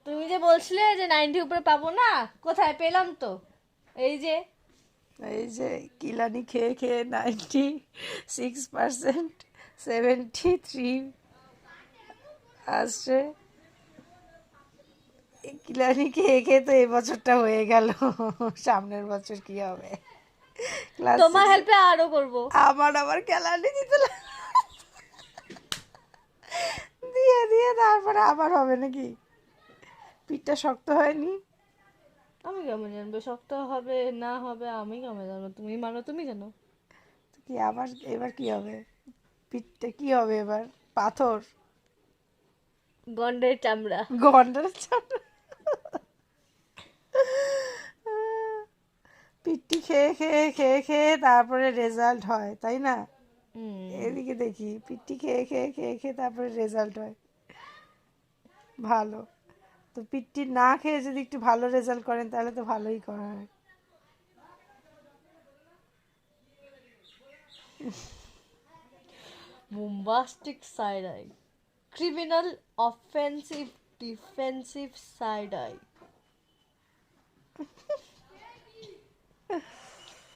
তুমি যে বলছিলে যে 90 উপরে পাবো না, কোথায় পেলাম তো? এই যে এই যে কিলানি খেয়ে খেয়ে 96%, 73 আসছে। এই কিলানি খেয়ে খেয়ে তো এই বছরটা হয়ে গেল। সামনের বছর কি হবে? ক্লাস তোমার সিক্সে হেল্পে আরো করব। আমার আবার কেলানি দিতে দিয়ে দিয়ে তারপরে আবার হবে নাকি? পিঠটা শক্ত হয়নি? আমি কেমন জানবো শক্ত হবে না হবে? আমি কেমন জানবো? তুমি মানো, তুমি জানো। কি আবার এবার কি হবে? পিঠটা কি হবে এবার? পাথর? গন্ডের চামড়া। গন্ডার চামড়া? পিঠটি খেয়ে খেয়ে খেয়ে খেয়ে তারপরে রেজাল্ট হয়, তাই না? হুম। এদিকে দেখি পিঠটি খেয়ে খেয়ে খেয়ে খেয়ে তারপরে রেজাল্ট হয়। ভালো। তো পিঠটি না খেয়ে যদি একটু ভালো রেজাল্ট করেন তাহলে তো ভালোই করা হয়। Bombastic side eye. Criminal offensive defensive side eye.